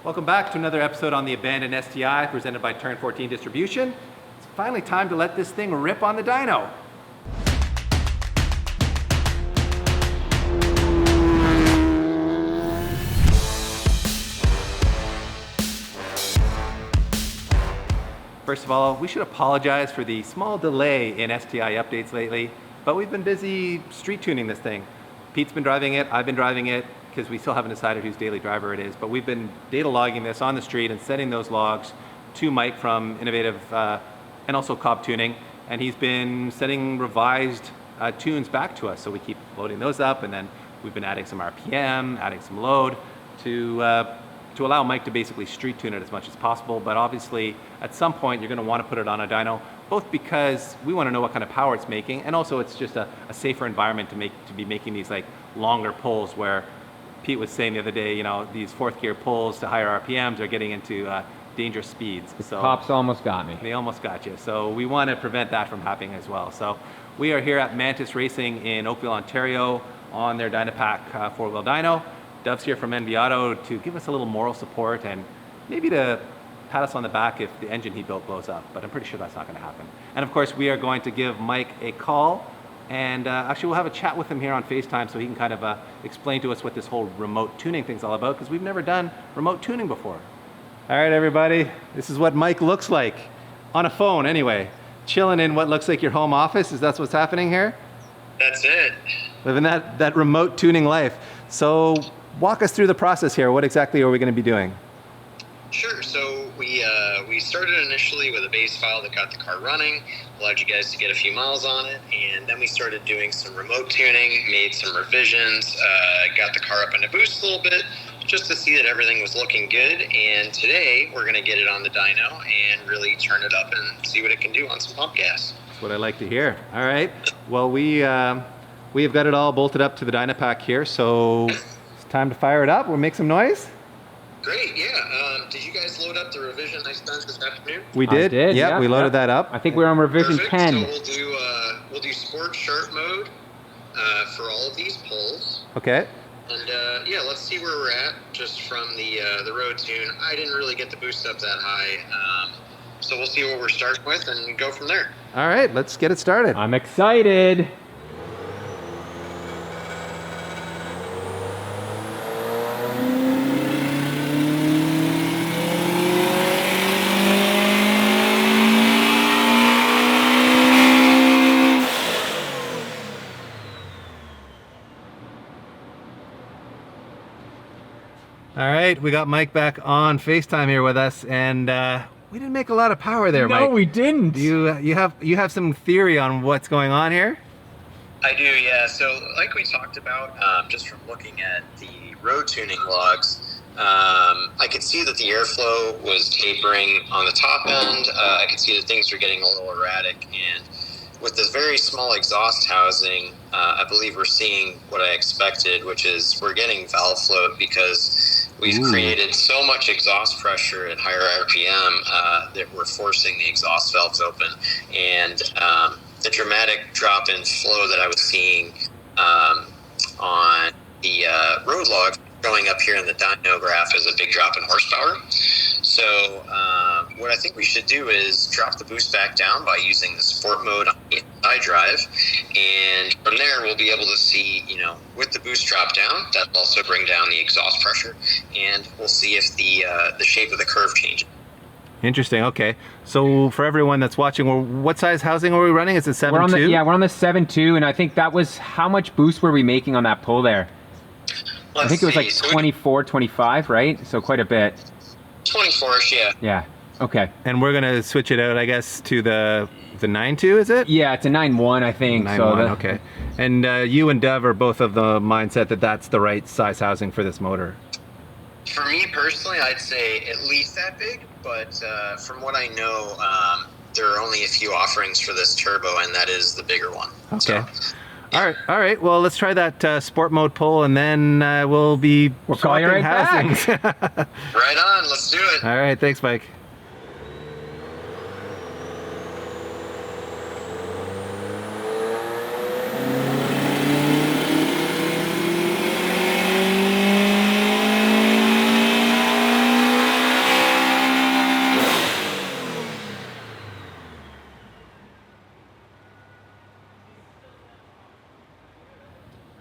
Welcome back to another episode on the Abandoned STI presented by Turn 14 Distribution. It's finally time to let this thing rip on the dyno. First of all, we should apologize for the small delay in STI updates lately, but we've been busy street tuning this thing. Pete's been driving it, I've been driving it, because we still haven't decided whose daily driver it is, but we've been data logging this on the street and sending those logs to Mike from Innovative and also Cobb Tuning, and he's been sending revised tunes back to us, so we keep loading those up, and then we've been adding some RPM, adding some load to allow Mike to basically street tune it as much as possible. But obviously, at some point, you're going to want to put it on a dyno, both because we want to know what kind of power it's making, and also it's just a safer environment to be making these like longer pulls where Pete was saying the other day, you know, these fourth gear pulls to higher RPMs are getting into dangerous speeds. So cops almost got me. They almost got you. So we want to prevent that from happening as well. So we are here at Mantis Racing in Oakville, Ontario on their Dynapack four-wheel dyno. Dove's here from NV Auto to give us a little moral support and maybe to pat us on the back if the engine he built blows up, but I'm pretty sure that's not going to happen. And of course, we are going to give Mike a call, and actually we'll have a chat with him here on FaceTime so he can kind of explain to us what this whole remote tuning thing's all about, because we've never done remote tuning before. All right, everybody, this is what Mike looks like on a phone anyway, chilling in what looks like your home office. Is that what's happening here? That's it. Living that remote tuning life. So walk us through the process here. What exactly are we going to be doing? Sure. So we started initially with a base file that got the car running, allowed you guys to get a few miles on it, and then we started doing some remote tuning, made some revisions, got the car up into boost a little bit, just to see that everything was looking good. And today we're going to get it on the dyno and really turn it up and see what it can do on some pump gas. That's what I like to hear. All right. Well, we have got it all bolted up to the Dynapack here, so it's time to fire it up. We'll make some noise. Great, yeah. Did you guys load up the revision I spent this afternoon? We did. Yeah, we loaded that up. I think we're on revision Perfect. 10. So we'll do sport sharp mode for all of these pulls. Okay. And yeah, let's see where we're at just from the road tune. I didn't really get the boost up that high, so we'll see what we're starting with and go from there. All right, let's get it started. I'm excited. All right, we got Mike back on FaceTime here with us, and we didn't make a lot of power there, Mike. No, we didn't. You have some theory on what's going on here? I do, yeah. So like we talked about, just from looking at the road tuning logs, I could see that the airflow was tapering on the top end. I could see that things were getting a little erratic, and with this very small exhaust housing, I believe we're seeing what I expected, which is we're getting valve float because we've created so much exhaust pressure at higher RPM that we're forcing the exhaust valves open. And the dramatic drop in flow that I was seeing on the road log showing up here in the dyno graph is a big drop in horsepower. So what I think we should do is drop the boost back down by using the sport mode on the iDrive, and from there we'll be able to see, you know, with the boost drop down, that'll also bring down the exhaust pressure, and we'll see if the shape of the curve changes. Interesting. Okay. So for everyone that's watching, what size housing are we running? Is it 7.2? Yeah, we're on the 7.2, and I think that was, how much boost were we making on that pull there? I think it was like 24, 25, right? So quite a bit. 24-ish, yeah. Yeah. Okay. And we're gonna switch it out, I guess, to the 9.2, is it? Yeah, it's a 9.1, I think. 9.1, okay. And you and Dev are both of the mindset that that's the right size housing for this motor. For me personally, I'd say at least that big, but from what I know, there are only a few offerings for this turbo, and that is the bigger one. Okay. So, All right. Well, let's try that sport mode pull, and then we'll call you right housings. right on. Let's do it. All right. Thanks, Mike.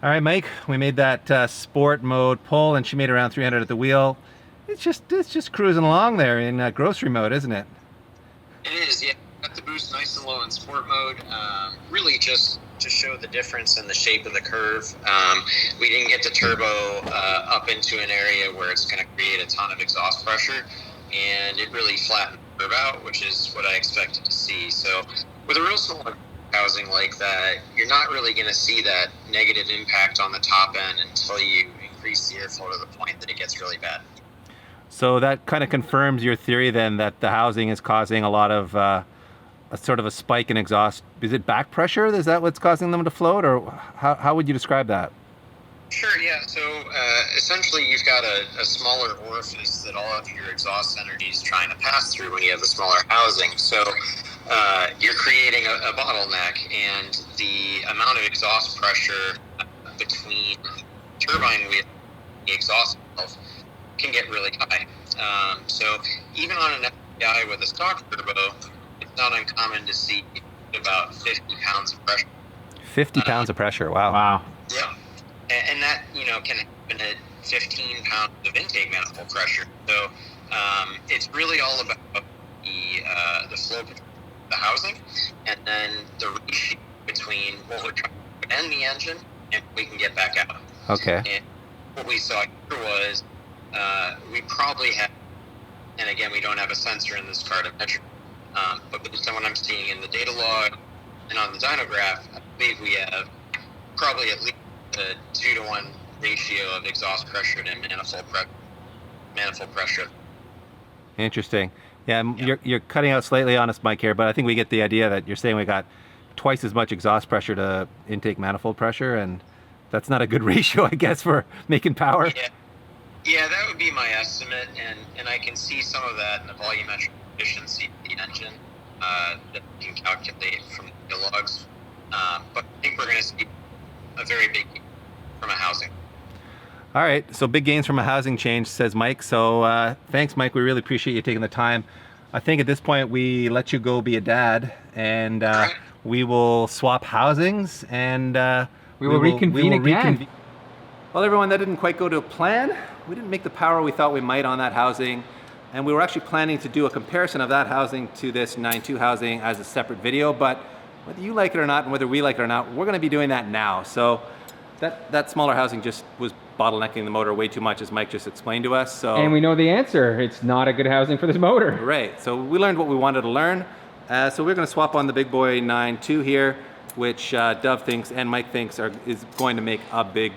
All right, Mike, we made that sport mode pull, and she made around 300 at the wheel. It's just cruising along there in grocery mode, isn't it? It is, yeah. Got the boost nice and low in sport mode. Really just to show the difference in the shape of the curve. We didn't get the turbo up into an area where it's going to create a ton of exhaust pressure, and it really flattened the curve out, which is what I expected to see. So with a real small housing like that, you're not really going to see that negative impact on the top end until you increase the airflow to the point that it gets really bad. So that kind of confirms your theory then that the housing is causing a lot of a sort of a spike in exhaust. Is it back pressure? Is that what's causing them to float, or how would you describe that? Sure, yeah. So essentially you've got a smaller orifice that all of your exhaust energy is trying to pass through when you have the smaller housing. So you're creating a bottleneck, and the amount of exhaust pressure between turbine wheel and the exhaust valve can get really high. So even on an STI with a stock turbo, it's not uncommon to see about 50 pounds of pressure. 50 pounds of pressure, wow. Wow. Yeah. And that, can happen at 15 pounds of intake manifold pressure. So it's really all about the flow between the housing, and then the ratio between what we're trying to put in the engine and we can get back out. Okay. And what we saw here was we probably have, and again, we don't have a sensor in this car to measure, but based on what I'm seeing in the data log and on the dyno graph, I believe we have probably at least a 2-to-1 ratio of exhaust pressure to manifold pressure. Interesting. Yeah, you're cutting out slightly on us, Mike, here, but I think we get the idea that you're saying we got twice as much exhaust pressure to intake manifold pressure, and that's not a good ratio, I guess, for making power. Yeah, that would be my estimate, and I can see some of that in the volumetric efficiency of the engine that you can calculate from the logs. But I think we're going to see a very big gain from a housing. All right, so big gains from a housing change, says Mike. So thanks, Mike. We really appreciate you taking the time. I think at this point we let you go be a dad, and Right. we will swap housings, and We will reconvene again. Well, everyone, that didn't quite go to plan. We didn't make the power we thought we might on that housing, and we were actually planning to do a comparison of that housing to this 9.2 housing as a separate video, but whether you like it or not, and whether we like it or not, we're gonna be doing that now. So that smaller housing just was bottlenecking the motor way too much, as Mike just explained to us. So, And we know the answer. It's not a good housing for this motor. right, so we learned what we wanted to learn. So we're gonna swap on the big boy 9.2 here, which Dove thinks and Mike thinks is going to make a big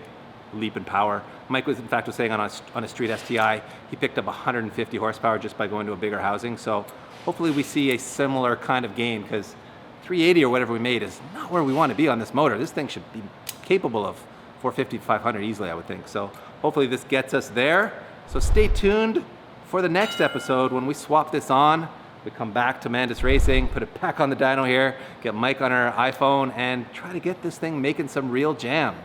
leap in power. Mike was, in fact, saying on a street STI, he picked up 150 horsepower just by going to a bigger housing. So hopefully we see a similar kind of gain, because 380 or whatever we made is not where we want to be on this motor. This thing should be capable of 450 to 500 easily, I would think. So hopefully this gets us there. So stay tuned for the next episode when we swap this on. We come back to Mandis Racing, put it back on the dyno here, get Mike on our iPhone, and try to get this thing making some real jam.